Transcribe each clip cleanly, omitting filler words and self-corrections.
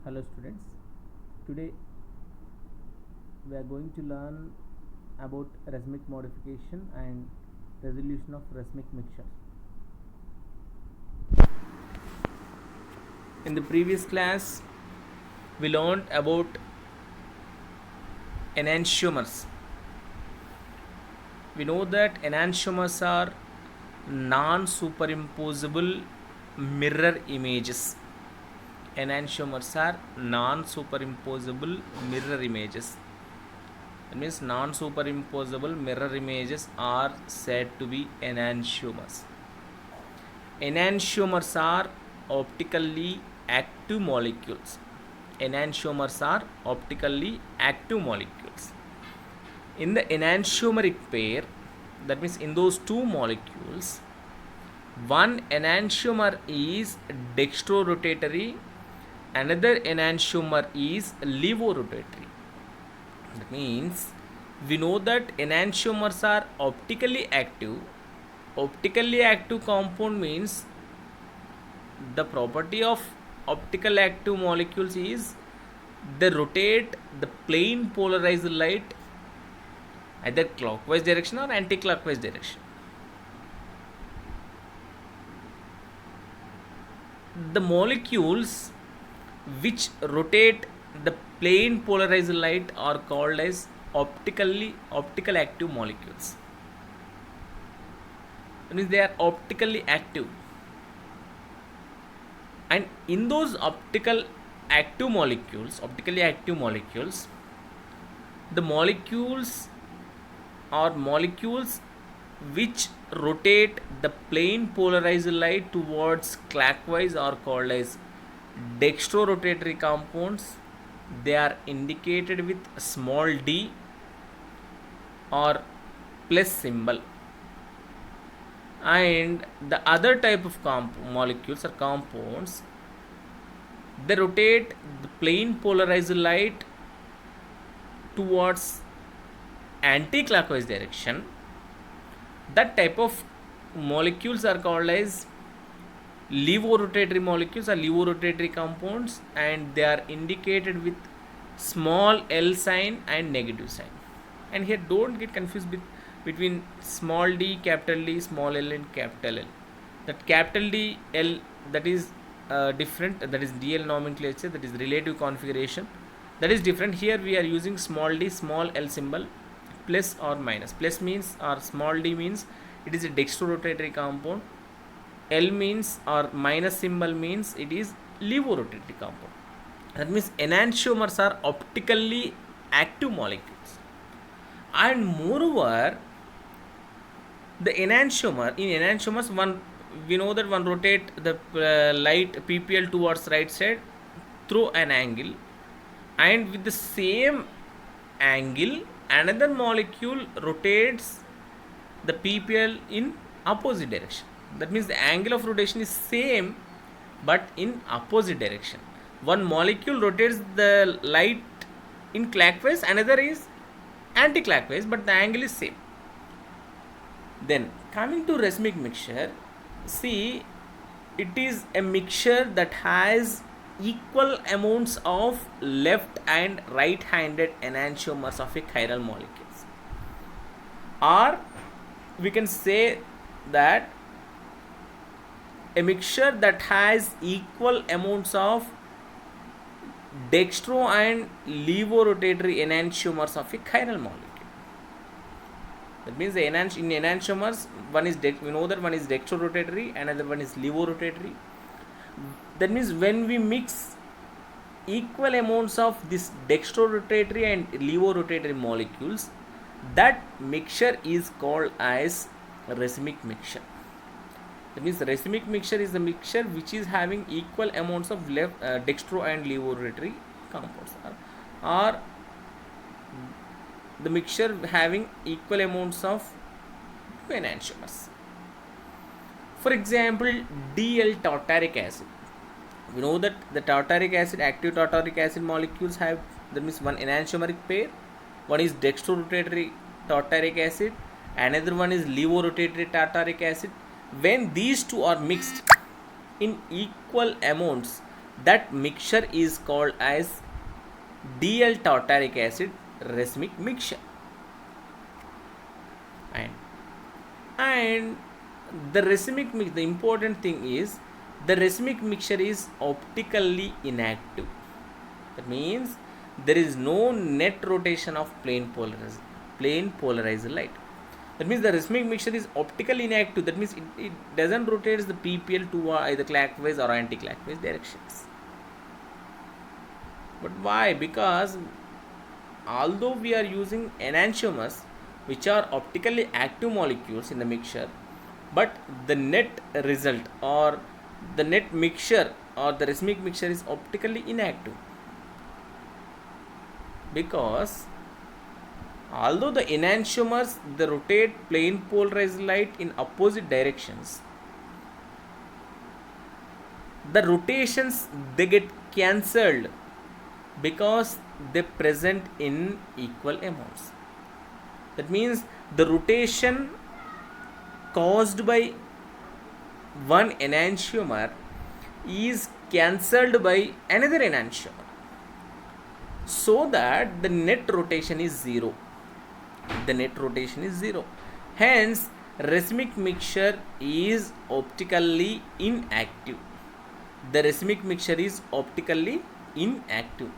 Hello students, today we are going to learn about racemic modification and resolution of racemic mixture. In the previous class we learned about enantiomers. We know that enantiomers are non-superimposable mirror images. Enantiomers are non-superimposable mirror images. That means non-superimposable mirror images are said to be enantiomers. Enantiomers are optically active molecules. Enantiomers are optically active molecules. In the enantiomeric pair, that means in those two molecules, one enantiomer is dextrorotatory, another enantiomer is levorotatory. That means we know that enantiomers are optically active. Optically active compound means the property of optical active molecules is they rotate the plane polarized light either clockwise direction or anti-clockwise direction. The molecules which rotate the plane polarized light are called as optical active molecules. That means they are optically active, and in those optically active molecules, the molecules are molecules which rotate the plane polarized light towards clockwise are called as dextrorotatory compounds. They are indicated with small d or plus symbol. And the other type of molecules or compounds, they rotate the plane polarized light towards anti-clockwise direction. That type of molecules are called as levorotatory molecules or levorotatory compounds, and they are indicated with small l sign and negative sign. And here don't get confused between small d, capital D, small l and capital L. That capital D, L, that is different, that is DL nomenclature, that is relative configuration, that is different. Here we are using small d, small l symbol, plus or minus. Plus means, or small d means it is a dextrorotatory compound. L means, or minus symbol means it is levorotatory compound. That means enantiomers are optically active molecules. And moreover, the enantiomer, in enantiomers, one, we know that one rotate the light PPL towards right side through an angle, and with the same angle another molecule rotates the PPL in opposite direction. That means the angle of rotation is same but in opposite direction. One molecule rotates the light in clockwise, another is anti-clockwise, but the angle is same. Then coming to racemic mixture, see, it is a mixture that has equal amounts of left and right handed enantiomers of a chiral molecules, or we can say that a mixture that has equal amounts of dextro and levorotatory enantiomers of a chiral molecule. That means the in enantiomers, one is we know that one is dextrorotatory, another one is levorotatory. That means when we mix equal amounts of this dextrorotatory and levorotatory molecules, that mixture is called as racemic mixture. That means the racemic mixture is the mixture which is having equal amounts of dextro and levorotatory compounds, or the mixture having equal amounts of enantiomers. For example, DL tartaric acid. We know that the tartaric acid, active tartaric acid molecules have, that means one enantiomeric pair. One is dextrorotatory tartaric acid, another one is levorotatory tartaric acid. When these two are mixed in equal amounts, That mixture is called as DL tartaric acid racemic mixture. and and the important thing is the racemic mixture is optically inactive. That means there is no net rotation of plane polarized light. That means the racemic mixture is optically inactive. That means it doesn't rotate the PPL to either clockwise or anti-clockwise directions. But why? Because although we are using enantiomers, which are optically active molecules in the mixture, but the net result or the net mixture or the racemic mixture is optically inactive. Because although the enantiomers they rotate plane polarized light in opposite directions, the rotations they get cancelled because they present in equal amounts. That means the rotation caused by one enantiomer is cancelled by another enantiomer, so that the net rotation is zero. Hence racemic mixture is optically inactive. The racemic mixture is optically inactive,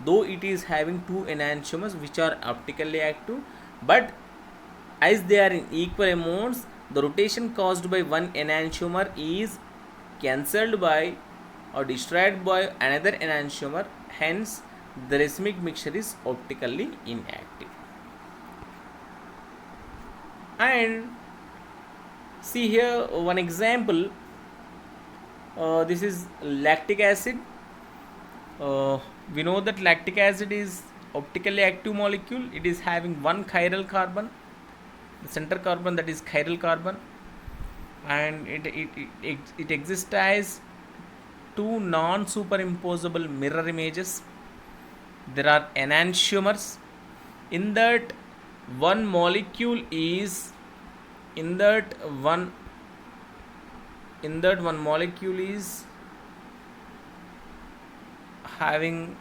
though it is having two enantiomers which are optically active, but as they are in equal amounts, the rotation caused by one enantiomer is cancelled by or destroyed by another enantiomer. Hence the racemic mixture is optically inactive. And see here one example. This is lactic acid. We know that lactic acid is optically active molecule. It is having one chiral carbon, the center carbon, that is chiral carbon, and it exists as two non-superimposable mirror images. There are enantiomers. In that one molecule is having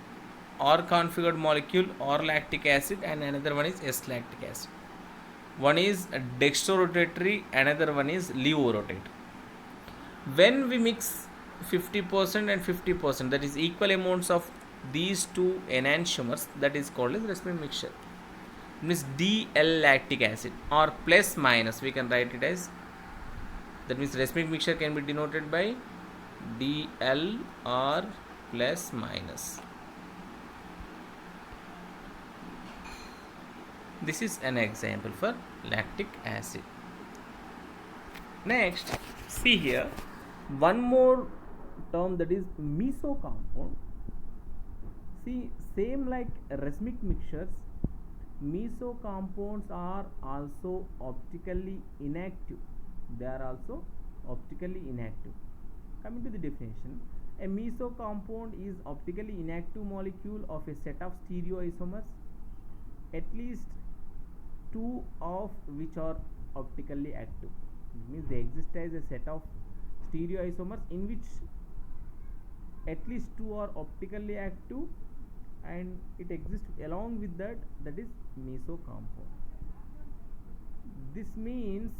or configured molecule or lactic acid, and another one is S-lactic acid. One is dextrorotatory, another one is levorotatory. When we mix 50% and 50%, that is equal amounts of these two enantiomers, that is called as racemic mixture. It means DL lactic acid, or plus minus we can write it as, that means racemic mixture can be denoted by DL or plus minus. This is an example for lactic acid. Next, see here one more term, that is meso compound. See, same like racemic mixtures, meso compounds are also optically inactive. They are also optically inactive. Coming to the definition, a meso compound is optically inactive molecule of a set of stereoisomers, at least two of which are optically active. It means they exist as a set of stereoisomers in which at least two are optically active, and it exists along with that, that is meso compound. This means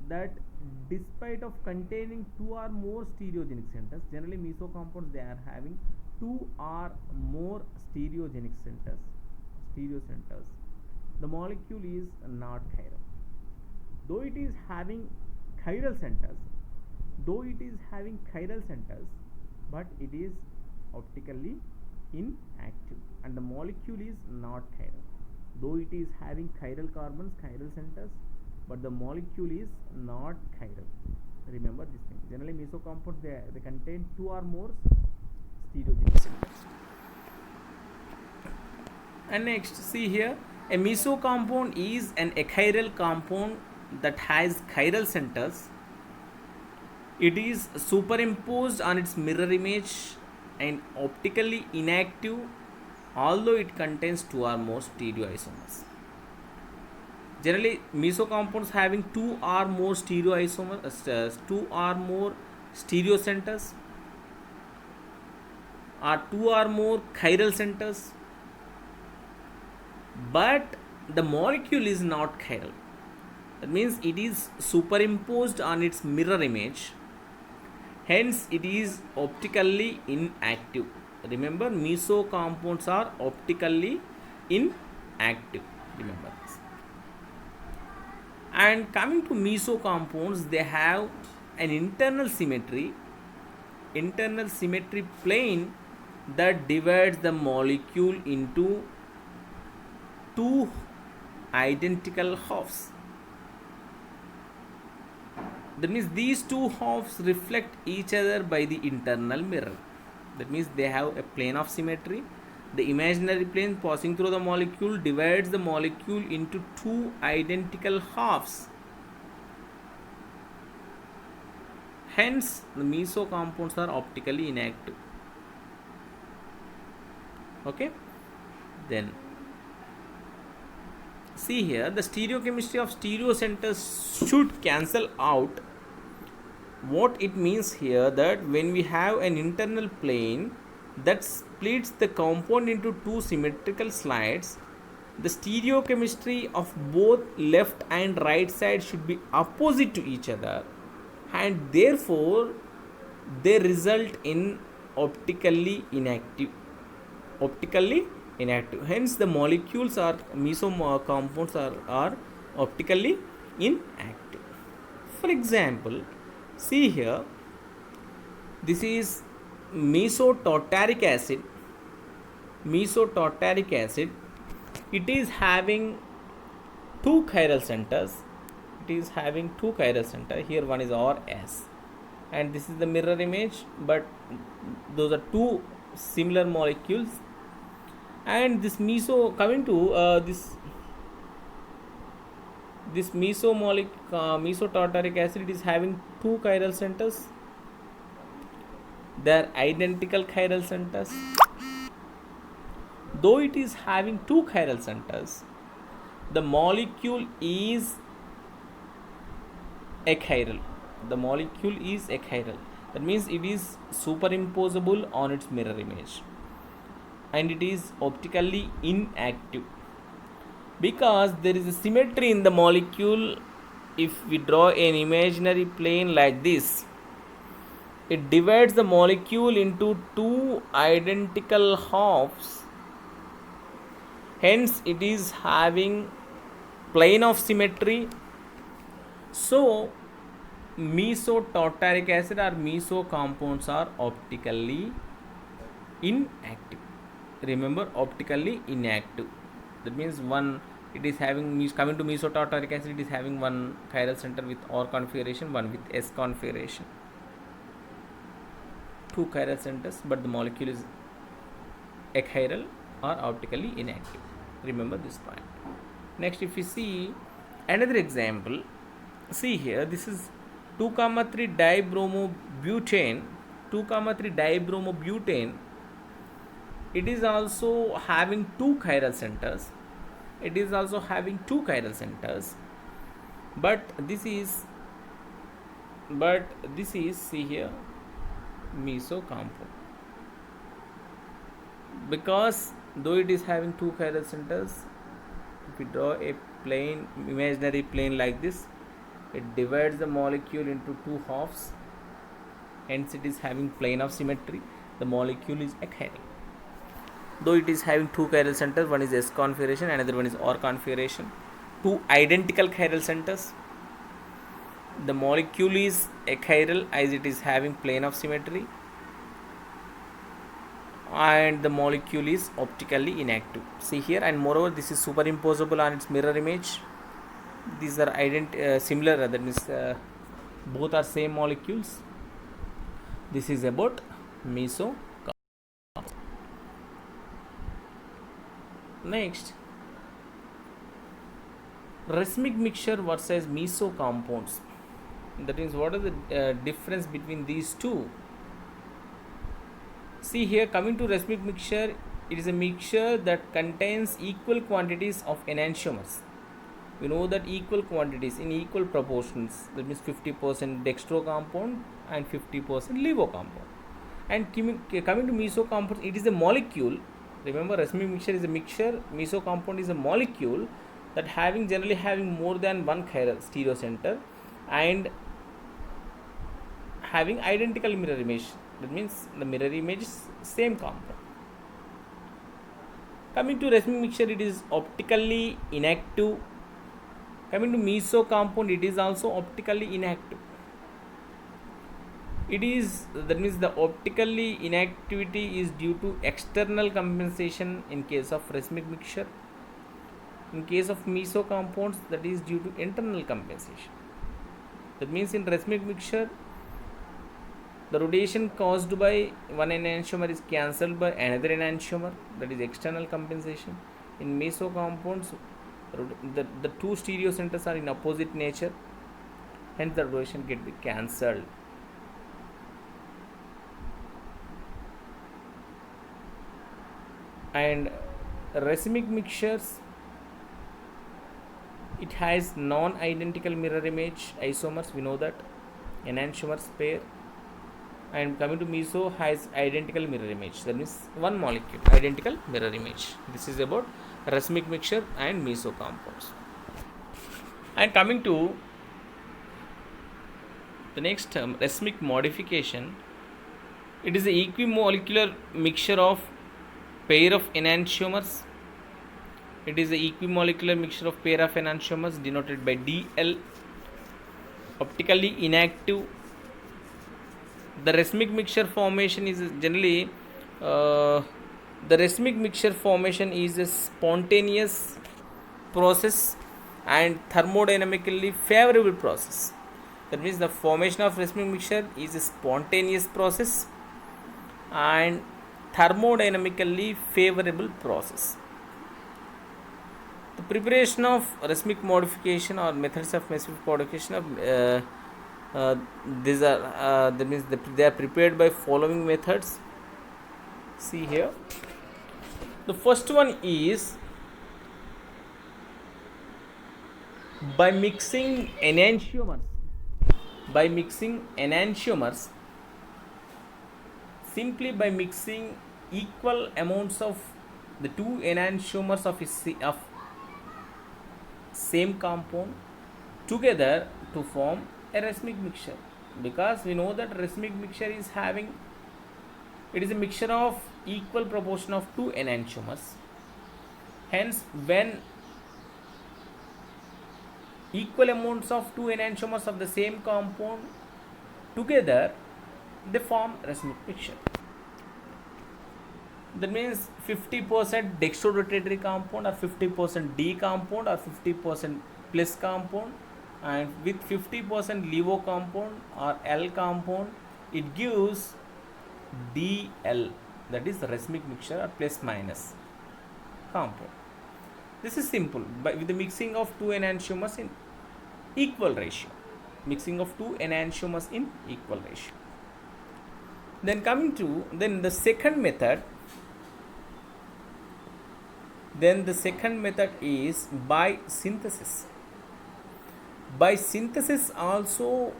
that despite of containing two or more stereogenic centers, generally meso compounds they are having two or more stereogenic centers, the molecule is not chiral. Though it is having chiral centers, but it is optically inactive, and the molecule is not chiral. Though it is having chiral carbons, chiral centers, but the molecule is not chiral. Remember this thing. Generally meso compounds they contain two or more stereogenic centers. And next, see here, a meso compound is an achiral compound that has chiral centers. It is superimposed on its mirror image and optically inactive, although it contains two or more stereoisomers. Generally meso compounds having two or more stereocenters, or two or more chiral centers, but the molecule is not chiral. That means it is superimposed on its mirror image, hence it is optically inactive. Remember, meso compounds are optically inactive, remember this. And coming to meso compounds, they have an internal symmetry plane that divides the molecule into two identical halves. That means these two halves reflect each other by the internal mirror. That means they have a plane of symmetry. The imaginary plane passing through the molecule divides the molecule into two identical halves. Hence, the meso compounds are optically inactive. Okay? Then, see here, the stereochemistry of stereo centers should cancel out. What it means here, that when we have an internal plane that splits the compound into two symmetrical slides, the stereochemistry of both left and right side should be opposite to each other, and therefore they result in optically inactive. Hence the molecules are meso compounds are optically inactive. For example, see here, this is mesotartaric acid. It is having two chiral centers. Here one is RS, and this is the mirror image, but those are two similar molecules. And this mesotartaric acid, it is having two chiral centers. They are identical chiral centers. Though it is having two chiral centers, the molecule is achiral. That means it is superimposable on its mirror image, and it is optically inactive because there is a symmetry in the molecule. If we draw an imaginary plane like this, it divides the molecule into two identical halves, hence it is having plane of symmetry. So mesotartaric acid or meso compounds are optically inactive. Remember, optically inactive. That means it is having, coming to mesotartaric acid, it is having one chiral center with OR configuration, one with S configuration. Two chiral centers, but the molecule is achiral or optically inactive. Remember this point. Next, if we see another example, see here, this is 2,3 dibromobutane. It is also having two chiral centers. But this is see here, meso compound, because though it is having two chiral centers, if we draw a plane, imaginary plane like this, it divides the molecule into two halves, hence it is having plane of symmetry. The molecule is achiral. Though it is having two chiral centers, one is S configuration, another one is OR configuration, two identical chiral centers, the molecule is achiral as it is having plane of symmetry, and the molecule is optically inactive. See here, and moreover this is superimposable on its mirror image. These are similar, that means both are same molecules. This is about meso. Next, racemic mixture versus meso compounds. That means, what is the difference between these two? See here, coming to racemic mixture, it is a mixture that contains equal quantities of enantiomers. We know that equal quantities in equal proportions, that means 50% dextro compound and 50% levo compound. And coming to meso compound, it is a molecule. Remember, racemic mixture is a mixture. Meso compound is a molecule that generally having more than one chiral stereocenter and having identical mirror image. That means the mirror image is same compound. Coming to racemic mixture, it is optically inactive. Coming to meso compound, it is also optically inactive. That means the optically inactivity is due to external compensation in case of racemic mixture. In case of meso compounds, that is due to internal compensation. That means in racemic mixture, the rotation caused by one enantiomer is cancelled by another enantiomer, that is external compensation. In meso compounds, the two stereocenters are in opposite nature, hence the rotation get be cancelled. And racemic mixtures, it has non-identical mirror image isomers, we know that, enantiomers pair. And coming to meso, has identical mirror image, that means one molecule identical mirror image. This is about racemic mixture and meso compounds. And coming to the next term, racemic modification, it is the equimolecular mixture of pair of enantiomers. It is the equimolecular mixture of pair of enantiomers denoted by DL. Optically inactive. The racemic mixture formation is generally the racemic mixture formation is a spontaneous process and thermodynamically favorable process. That means the formation of racemic mixture is a spontaneous process and thermodynamically favorable process. The preparation of racemic modification or methods of racemic modification of these are that means they are prepared by following methods. See here, the first one is by mixing enantiomers. By mixing enantiomers, simply by mixing equal amounts of the two enantiomers of same compound together to form a racemic mixture, because we know that racemic mixture is it is a mixture of equal proportion of two enantiomers. Hence, when equal amounts of two enantiomers of the same compound together, they form racemic mixture. That means 50% dextrorotatory compound or 50% D compound or 50% plus compound, and with 50% levo compound or L compound, it gives DL, that is the racemic mixture or plus minus compound. This is simple, but with the mixing of two enantiomers in equal ratio. Mixing of two enantiomers in equal ratio. Then coming to the second method. Then the second method is by synthesis. By synthesis also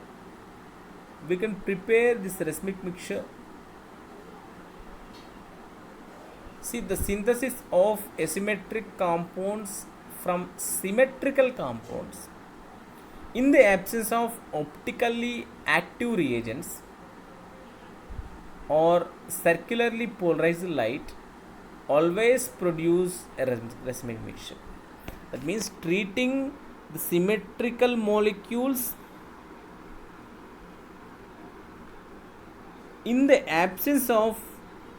we can prepare this racemic mixture. See, the synthesis of asymmetric compounds from symmetrical compounds in the absence of optically active reagents or circularly polarized light always produce a racemic mixture. That means treating the symmetrical molecules in the absence of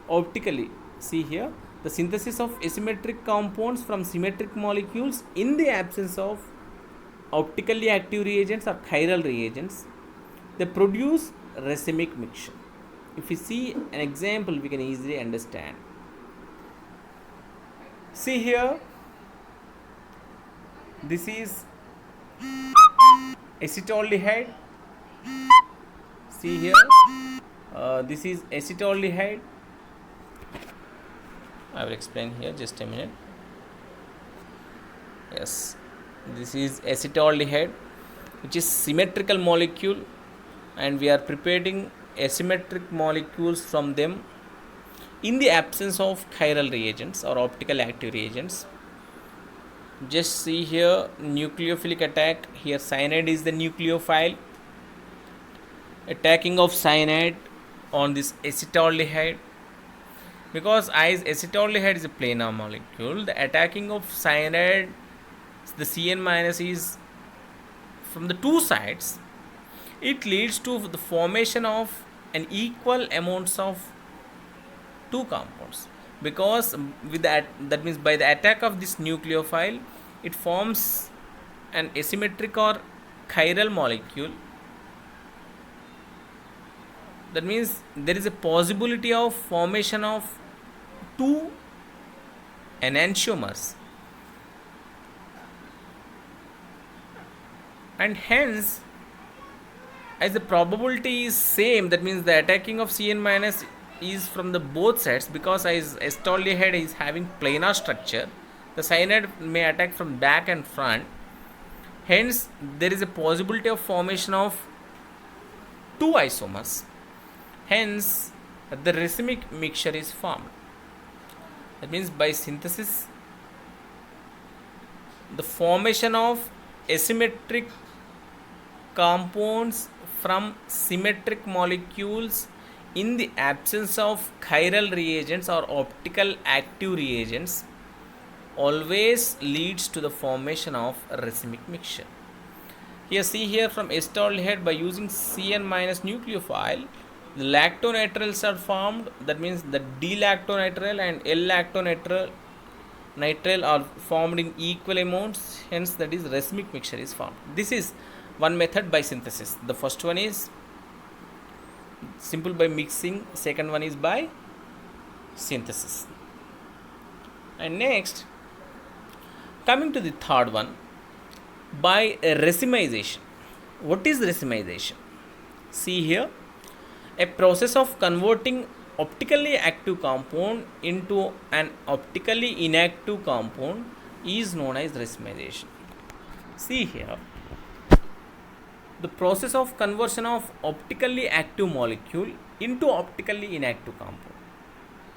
optically, see here, the synthesis of asymmetric compounds from symmetric molecules in the absence of optically active reagents or chiral reagents, they produce racemic mixture. If we see an example, we can easily understand. See here, this is acetaldehyde. See here, this is acetaldehyde. I will explain here, just a minute. Yes, this is acetaldehyde, which is symmetrical molecule, and we are preparing asymmetric molecules from them in the absence of chiral reagents or optical active reagents. Just see here, nucleophilic attack. Here cyanide is the nucleophile. Attacking of cyanide on this acetaldehyde, because as acetaldehyde is a planar molecule, the attacking of cyanide, the Cn minus is from the two sides, it leads to the formation of an equal amounts of two compounds, because with that means by the attack of this nucleophile, it forms an asymmetric or chiral molecule. That means there is a possibility of formation of two enantiomers, and hence as the probability is same, that means the attacking of Cn minus is from the both sides, because as acetaldehyde is having planar structure, the cyanide may attack from back and front. Hence there is a possibility of formation of two isomers. Hence the racemic mixture is formed. That means by synthesis, the formation of asymmetric compounds from symmetric molecules in the absence of chiral reagents or optical active reagents always leads to the formation of a racemic mixture. Here see here, from acetaldehyde, by using Cn minus nucleophile, the lactonitriles are formed. That means the D-lactonitrile and L-lactonitrile are formed in equal amounts. Hence that is racemic mixture is formed. This is one method by synthesis. The first one is simple by mixing, second one is by synthesis. And next, coming to the third one, by racemization. What is racemization? See here, a process of converting optically active compound into an optically inactive compound is known as racemization. See here, the process of conversion of optically active molecule into optically inactive compound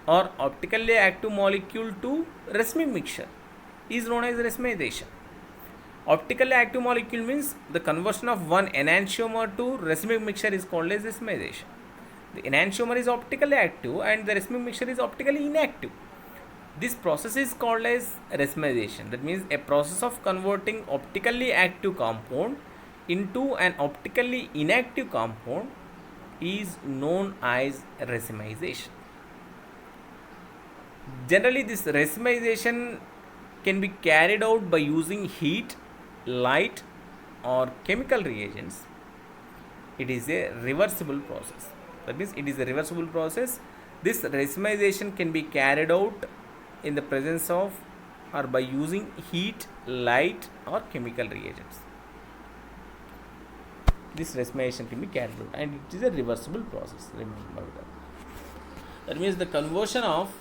or optically active molecule to racemic mixture is known as racemization. Optically active molecule means the conversion of one enantiomer to racemic mixture is called as racemization. The enantiomer is optically active and the racemic mixture is optically inactive. This process is called as racemization. That means a process of converting optically active compound into an optically inactive compound is known as racemization. Generally, this racemization can be carried out by using heat, light, or chemical reagents. It is a reversible process. That means it is a reversible process. This racemization can be carried out in the presence of or by using heat, light, or chemical reagents. This racemization can be carried out and it is a reversible process. Remember that. That means the conversion of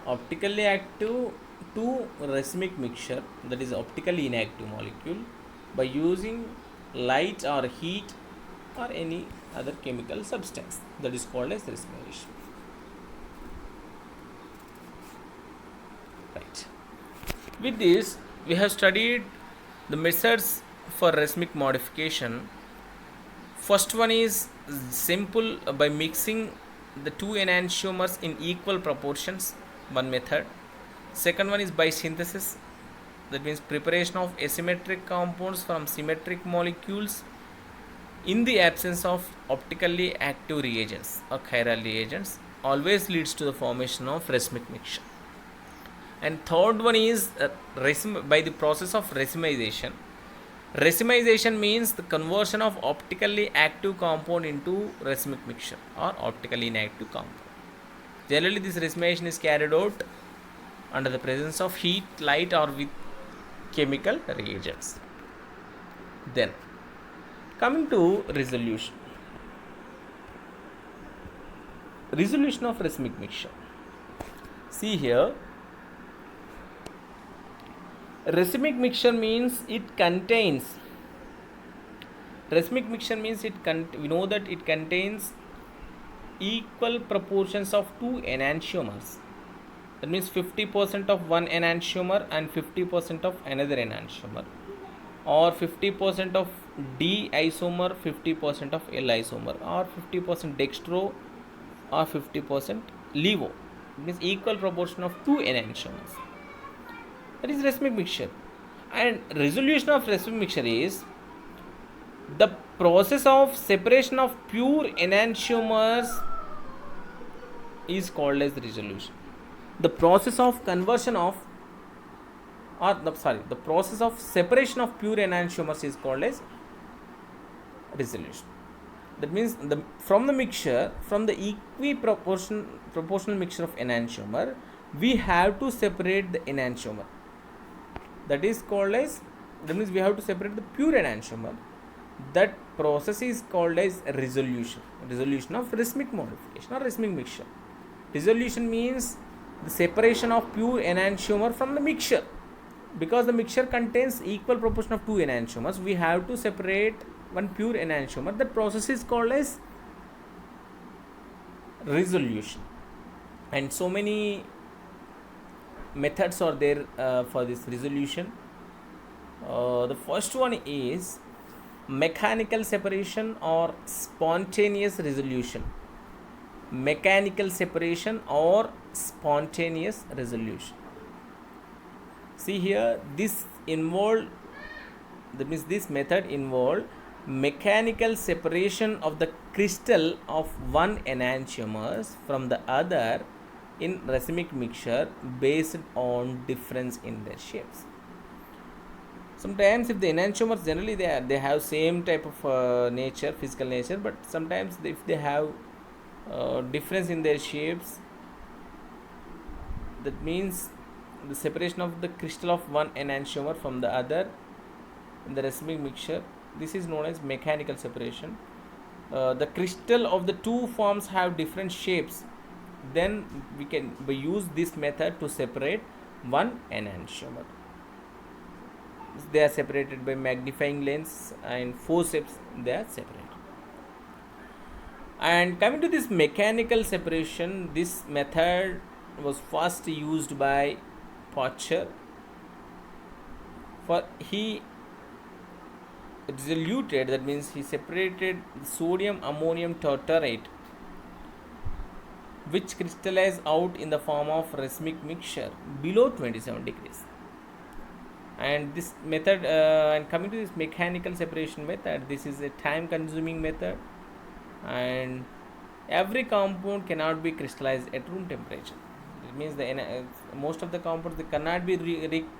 optically active to racemic mixture, that is optically inactive molecule, by using light or heat or any other chemical substance, that is called as racemization. Right. With this, we have studied the methods for racemic modification. First one is simple by mixing the two enantiomers in equal proportions, one method. Second one is by synthesis, that means preparation of asymmetric compounds from symmetric molecules in the absence of optically active reagents or chiral reagents, always leads to the formation of racemic mixture. And third one is by the process of racemization. Racemization means the conversion of optically active compound into racemic mixture or optically inactive compound. Generally, this racemization is carried out under the presence of heat, light, or with chemical reagents. Then, coming to resolution. Resolution of racemic mixture. See here, racemic mixture means it contains Racemic mixture means we know that it contains equal proportions of two enantiomers. That means 50% of one enantiomer and 50% of another enantiomer, or 50% of D isomer, 50% of L isomer, or 50% dextro, or 50% levo. It means equal proportion of two enantiomers. That is racemic mixture. And resolution of racemic mixture is the process of separation of pure enantiomers is called as resolution. The process of conversion of, the process of separation of pure enantiomers is called as resolution. That means from the mixture, from the proportional mixture of enantiomer, we have to separate the enantiomer. That means we have to separate the pure enantiomer. That process is called as resolution of racemic modification or racemic mixture. Resolution means the separation of pure enantiomer from the mixture. Because the mixture contains equal proportion of two enantiomers, we have to separate one pure enantiomer. That process is called as resolution. And so many methods are there for this resolution. The first one is mechanical separation or spontaneous resolution. Mechanical separation or spontaneous resolution. See here, this method involved mechanical separation of the crystal of one enantiomers from the other in racemic mixture based on difference in their shapes. Sometimes if the enantiomers generally they have same type of nature, physical nature, but sometimes if they have difference in their shapes, that means the separation of the crystal of one enantiomer from the other in the racemic mixture, this is known as mechanical separation. The crystal of the two forms have different shapes, then we use this method to separate one enantiomer. They are separated by magnifying lens and forceps, they are separated. And coming to this mechanical separation, this method was first used by Porcher. For he diluted, that means he separated sodium ammonium tartarate, which crystallized out in the form of racemic mixture below 27 degrees. And this method, and coming to this mechanical separation method, this is a time consuming method, and every compound cannot be crystallized at room temperature. It means most of the compounds they cannot be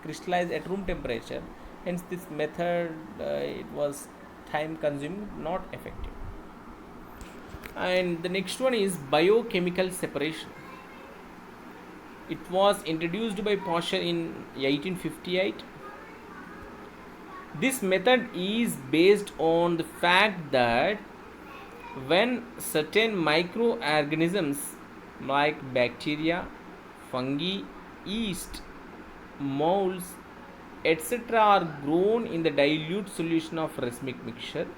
crystallized at room temperature. Hence this method it was time consuming, not effective. And the next one is biochemical separation. It was introduced by Porcher in 1858. This method is based on the fact that when certain microorganisms like bacteria, fungi, yeast, molds, etc. are grown in the dilute solution of racemic mixture,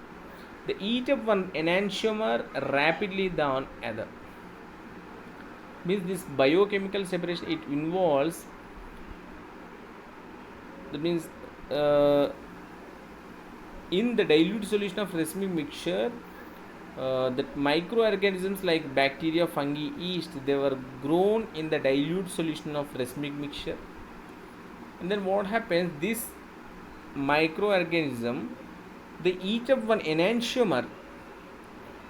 they eat up one enantiomer rapidly than other. Means this biochemical separation, it involves, that means in the dilute solution of racemic mixture, that microorganisms like bacteria, fungi, yeast, they were grown in the dilute solution of racemic mixture. And then what happens, this microorganism, they eat up one enantiomer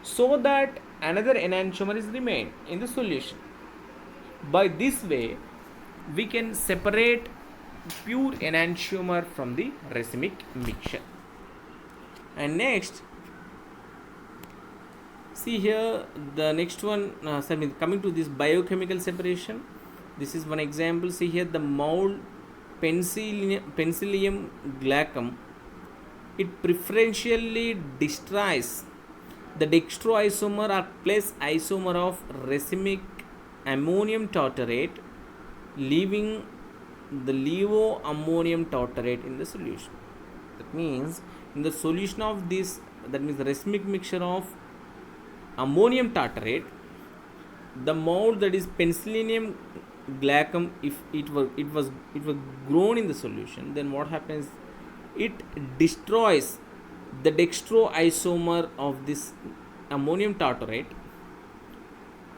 so that another enantiomer is remained in the solution. By this way, we can separate pure enantiomer from the racemic mixture. And next, see here the next one, coming to this biochemical separation, this is one example. See here the mold Penicillium glaucum, it preferentially destroys the dextroisomer or plus isomer of racemic ammonium tartarate, leaving the levoammonium tartarate in the solution. That means in the solution of this that means the racemic mixture of ammonium tartrate, the mode that is penicillium glaucum, if it was grown in the solution, then what happens, it destroys the dextroisomer of this ammonium tartrate,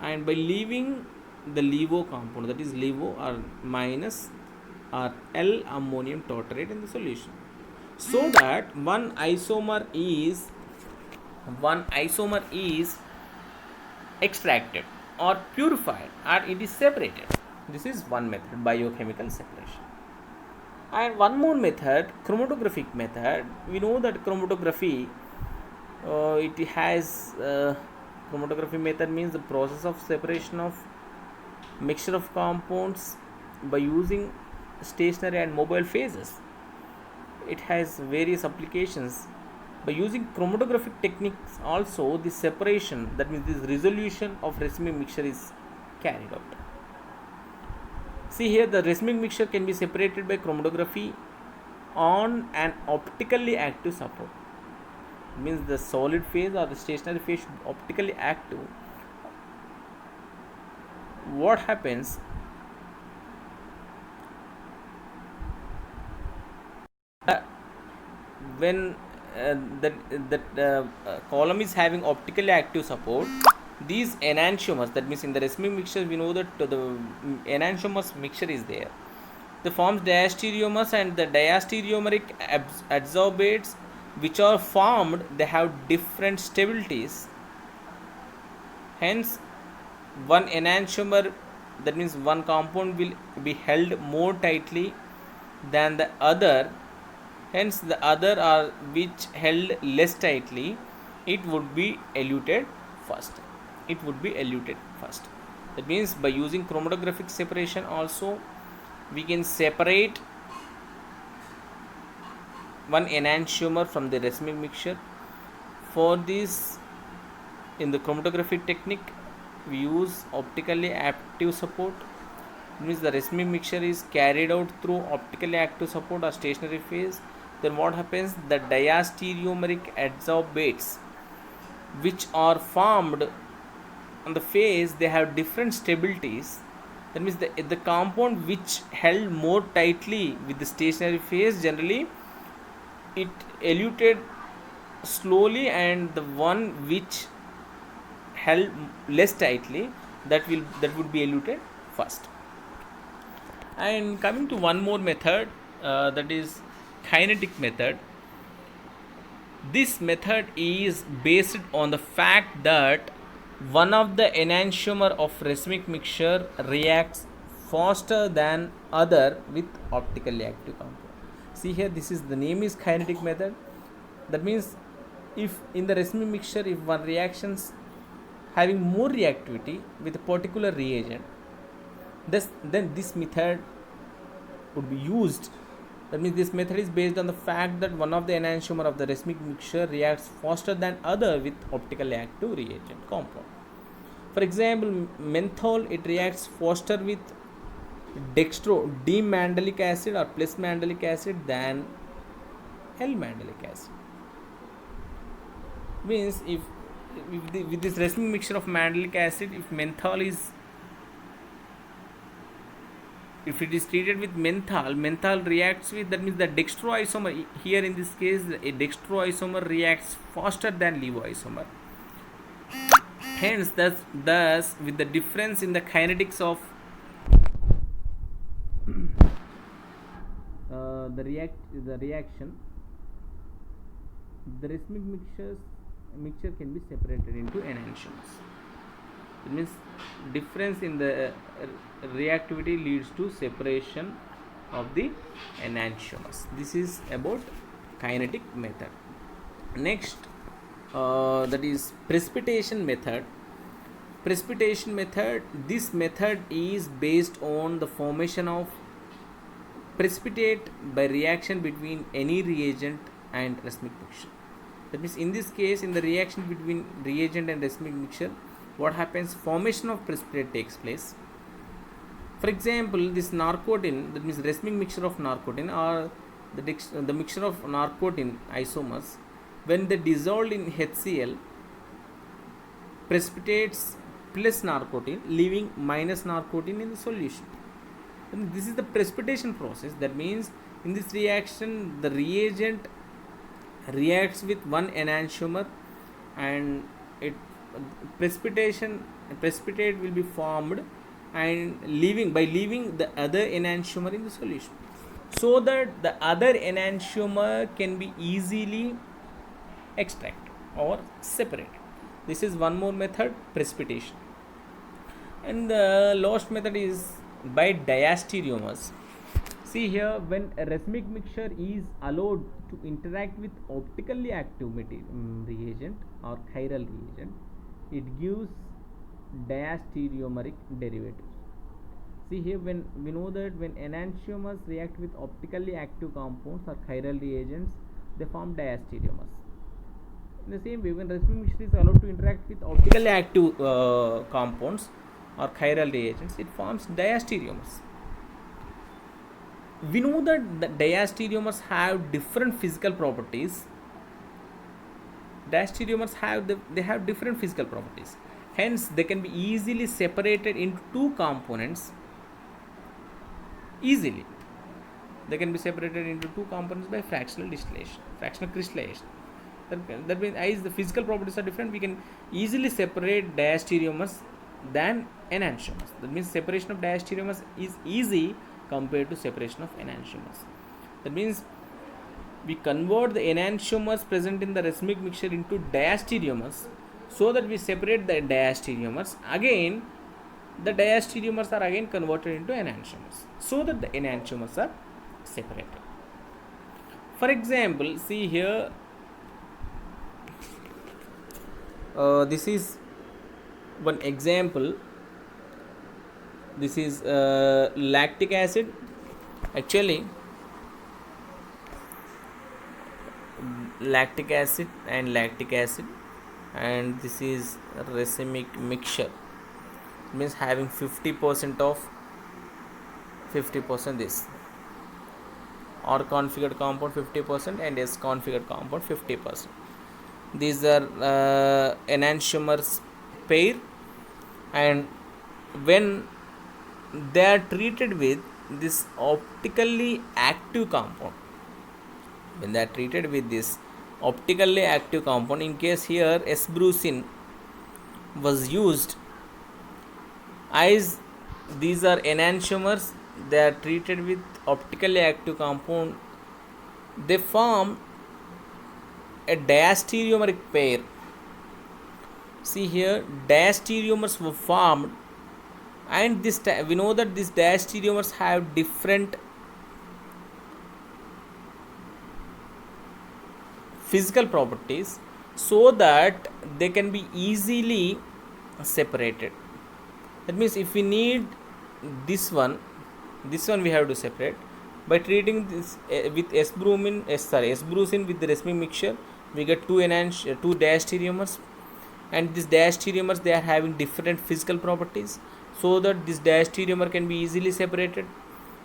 and by leaving the levo compound, that is levo or minus or L ammonium tartrate in the solution, so that one isomer is extracted or purified or it is separated. This is one method, biochemical separation. And one more method, chromatographic method. We know that chromatography, it has chromatography method means the process of separation of mixture of compounds by using stationary and mobile phases. It has various applications. By using chromatographic techniques also, the separation, that means this resolution of racemic mixture is carried out. See here, the racemic mixture can be separated by chromatography on an optically active support. It means the solid phase or the stationary phase should be optically active. What happens, when that column is having optically active support, these enantiomers, that means in the racemic mixture we know that the enantiomers mixture is there, they forms diastereomers, and the diastereomeric adsorbates which are formed, they have different stabilities. Hence one enantiomer, that means one compound will be held more tightly than the other, hence the other are which held less tightly, it would be eluted first. That means by using chromatographic separation also we can separate one enantiomer from the racemic mixture. For this, in the chromatography technique we use optically active support. It means the racemic mixture is carried out through optically active support or stationary phase. Then what happens, the diastereomeric adsorbates which are formed on the phase, they have different stabilities. That means the compound which held more tightly with the stationary phase, generally it eluted slowly, and the one which held less tightly, that would be eluted first. And coming to one more method, that is kinetic method. This method is based on the fact that one of the enantiomer of racemic mixture reacts faster than other with optically active compound. See here, this is the name is kinetic method. That means if in the racemic mixture, if one reactions having more reactivity with a particular reagent, then this method would be used. That means this method is based on the fact that one of the enantiomer of the racemic mixture reacts faster than other with optically active reagent compound. For example, menthol, it reacts faster with D-mandelic acid or plus mandelic acid than L-mandelic acid. Means if with this racemic mixture of mandelic acid, if it is treated with menthol reacts with, that means the dextroisomer, here in this case a dextroisomer reacts faster than levoisomer. Hence thus with the difference in the kinetics of the reaction, the racemic mixture can be separated into enantiomers. It means difference in the reactivity leads to separation of the enantiomers. This is about kinetic method. Next, that is precipitation method. This method is based on the formation of precipitate by reaction between any reagent and racemic mixture. That means in this case, in the reaction between reagent and racemic mixture, what happens, formation of precipitate takes place. For example, this narcotin, that means racemic mixture of narcotin, or the mixture of narcotin isomers, when they dissolved in HCl, precipitates plus narcotin, leaving minus narcotin in the solution. And this is the precipitation process. That means in this reaction, the reagent reacts with one enantiomer, and it precipitate will be formed, and leaving the other enantiomer in the solution, so that the other enantiomer can be easily extracted or separated. This is one more method, precipitation. And the last method is by diastereomers. See here, when a racemic mixture is allowed to interact with optically active reagent or chiral reagent, it gives diastereomeric derivatives. See here, when we know that when enantiomers react with optically active compounds or chiral reagents, they form diastereomers. In the same way, when racemic mixture is allowed to interact with optically active compounds or chiral reagents, it forms diastereomers. We know that the diastereomers have different physical properties. Diastereomers have different physical properties. Hence, they can be easily separated into two components. Easily, they can be separated into two components by fractional distillation, fractional crystallization. That means, as the physical properties are different, we can easily separate diastereomers than enantiomers. That means separation of diastereomers is easy compared to separation of enantiomers. That means we convert the enantiomers present in the racemic mixture into diastereomers, so that we separate the diastereomers. Again, the diastereomers are again converted into enantiomers, so that the enantiomers are separated. For example, see here, this is one example. This is lactic acid. Actually, lactic acid, and this is racemic mixture. It means having 50% of 50% this R configured compound 50% and S configured compound 50%. These are enantiomers pair, and when they are treated with this optically active compound, in case here S-brucine was used, as these are enantiomers, they are treated with optically active compound, they form a diastereomeric pair. See here, diastereomers were formed, and this we know that these diastereomers have different physical properties, so that they can be easily separated. That means if we need this one we have to separate by treating this with S-brucine with the racemic mixture. We get two diastereomers, and these diastereomers, they are having different physical properties, so that this diastereomer can be easily separated.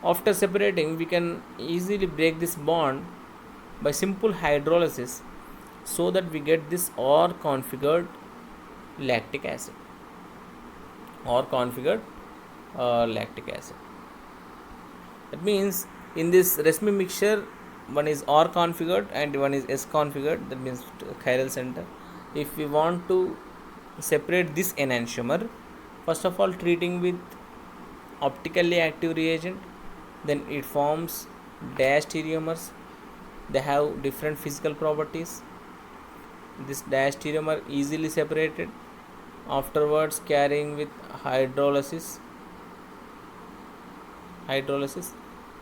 After separating, we can easily break this bond by simple hydrolysis, so that we get this R configured lactic acid. That means in this racemic mixture, one is R configured and one is S configured, that means chiral center. If we want to separate this enantiomer, first of all treating with optically active reagent, then it forms diastereomers. They have different physical properties. This diastereomer easily separated. Afterwards, carrying with hydrolysis,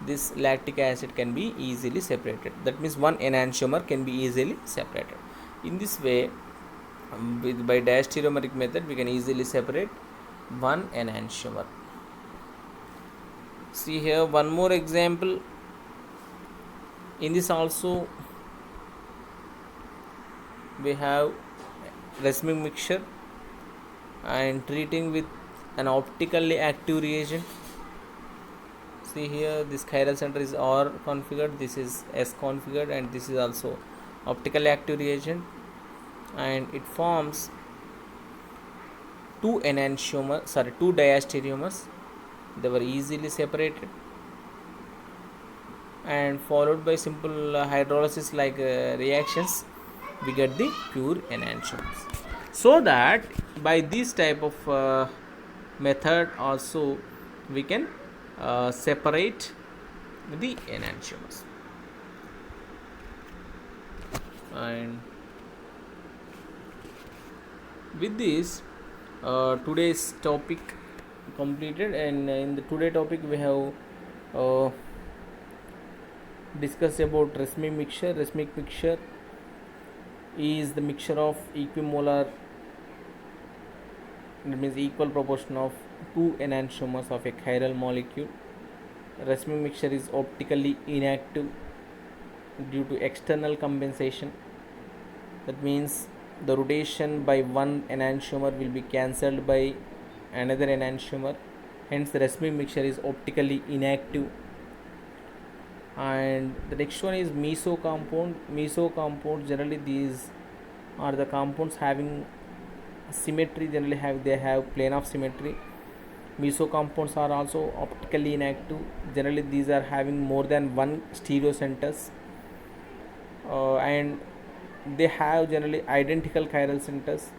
this lactic acid can be easily separated. That means one enantiomer can be easily separated. In this way, by diastereomeric method, we can easily separate one enantiomer. See here, one more example. In this also, we have racemic mixture and treating with an optically active reagent. See here, this chiral center is R configured, this is S configured, and this is also optically active reagent, and it forms two diastereomers. They were easily separated and followed by simple hydrolysis like reactions, we get the pure enantiomers. So that by this type of method also we can separate the enantiomers. And with this today's topic completed, and in the today topic we have discussed about racemic mixture. Racemic mixture is the mixture of equimolar, that means equal proportion of two enantiomers of a chiral molecule. Racemic mixture is optically inactive due to external compensation. That means the rotation by one enantiomer will be cancelled by another enantiomer. Hence, the racemic mixture is optically inactive. And the next one is meso compound. Meso compound, generally these are the compounds having symmetry. Generally they have plane of symmetry. Meso compounds are also optically inactive. Generally these are having more than one stereocenters, and they have generally identical chiral centers,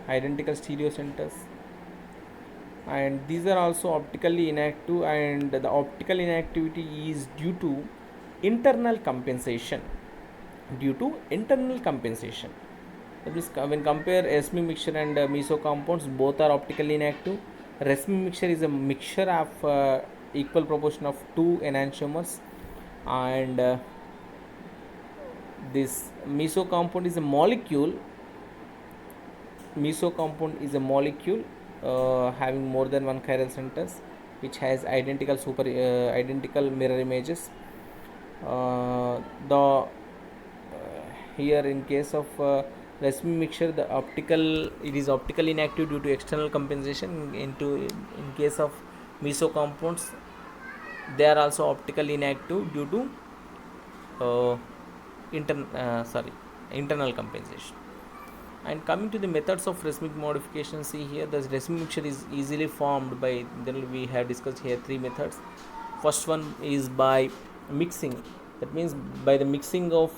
identical stereocenters, and these are also optically inactive, and the optical inactivity is due to internal compensation. That means when compare racemic mixture and meso compounds, both are optically inactive. Racemic mixture is a mixture of equal proportion of two enantiomers, and this meso compound is a molecule. Having more than one chiral centers, which has identical mirror images. The here in case of racemic mixture, it is optically inactive due to external compensation. In case of meso compounds, they are also optically inactive due to internal compensation. And coming to the methods of racemic modification, see here the racemic mixture is easily formed by, then we have discussed here three methods. First one is by mixing. That means by the mixing of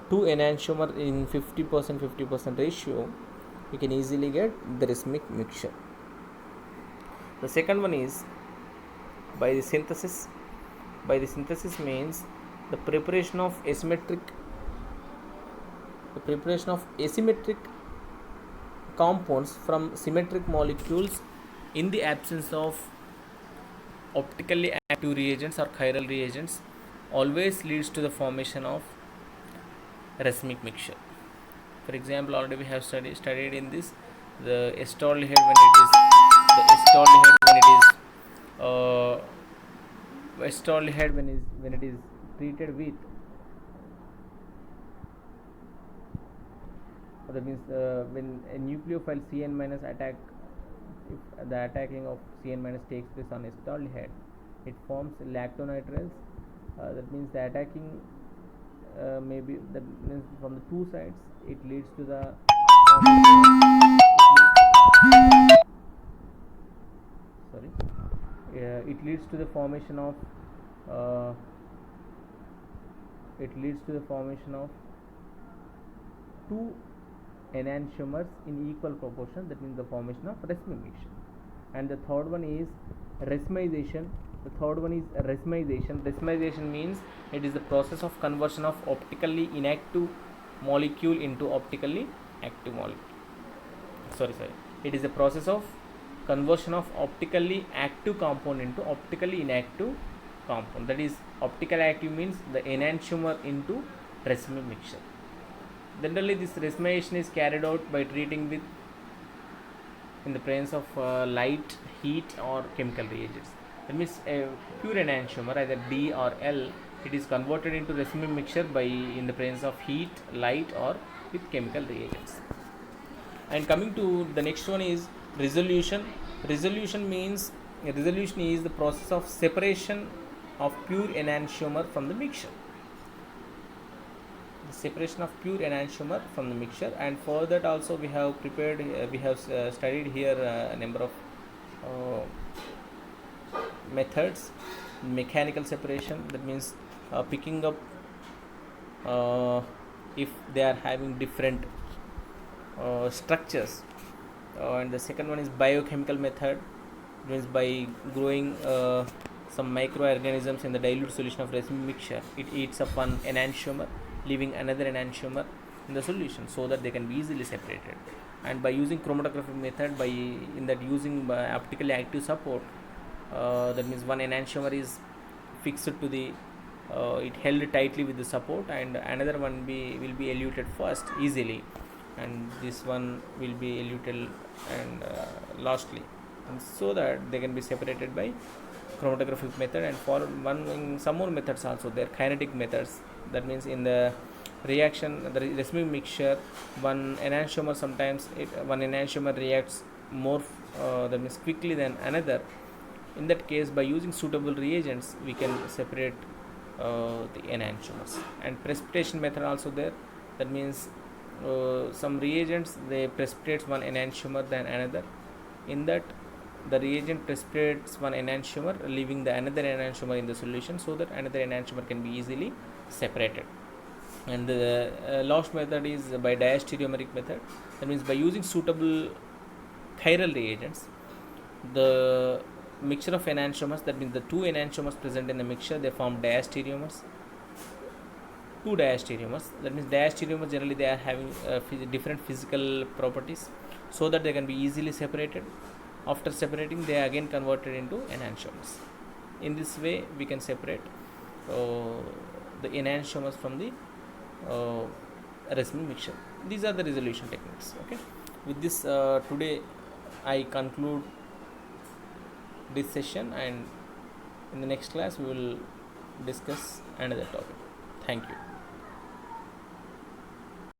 two enantiomer in 50% ratio, we can easily get the racemic mixture. The second one is by the synthesis. By the synthesis means the preparation of asymmetric compounds from symmetric molecules in the absence of optically active reagents or chiral reagents always leads to the formation of racemic mixture. For example, already we have studied in this the acetaldehyde when it is treated with, that means when a nucleophile Cn minus attack, if the attacking of Cn minus takes place on acetaldehyde, it forms lactonitriles. That means the attacking maybe, that means from the two sides, it leads to the it leads to the formation of two enantiomers in equal proportion. That means the formation of racemic mixture. And the third one is racemization. Racemization means it is the process of conversion of optically inactive molecule into optically active molecule. It is a process of conversion of optically active compound into optically inactive compound. That is, optically active means the enantiomer into racemic mixture. Generally, this racemization is carried out by treating with in the presence of light, heat, or chemical reagents. That means a pure enantiomer, either D or L, it is converted into racemic mixture by in the presence of heat, light, or with chemical reagents. And coming to the next one is resolution. Resolution is the process of separation of pure enantiomer from the mixture. the separation of pure enantiomer from the mixture. And for that also we have prepared, we have studied here a number of methods. Mechanical separation, that means picking up if they are having different structures. And the second one is biochemical method, means by growing some microorganisms in the dilute solution of resin mixture, it eats up one enantiomer, leaving another enantiomer in the solution, so that they can be easily separated. And by using chromatographic method, by in that using optically active support, that means one enantiomer is fixed to the it held tightly with the support, and another one will be eluted first easily, and this one will be eluted and lastly, and so that they can be separated by chromatographic method. And for one, some more methods also there, kinetic methods. That means in the reaction, the racemic mixture, one enantiomer, sometimes one enantiomer reacts more that means quickly than another. In that case, by using suitable reagents, we can separate the enantiomers. And precipitation method also there. That means some reagents, they precipitates one enantiomer than another. In that, the reagent precipitates one enantiomer, leaving the another enantiomer in the solution, so that another enantiomer can be easily separated. And the last method is by diastereomeric method. That means by using suitable chiral reagents, the mixture of enantiomers, that means the two enantiomers present in the mixture, they form diastereomers. Two diastereomers, that means diastereomers generally they are having different physical properties, so that they can be easily separated. After separating, they are again converted into enantiomers. In this way, we can separate the enantiomers from the racemic mixture. These are the resolution techniques. Okay, with this today I conclude this session, and in the next class we will discuss another topic. Thank you.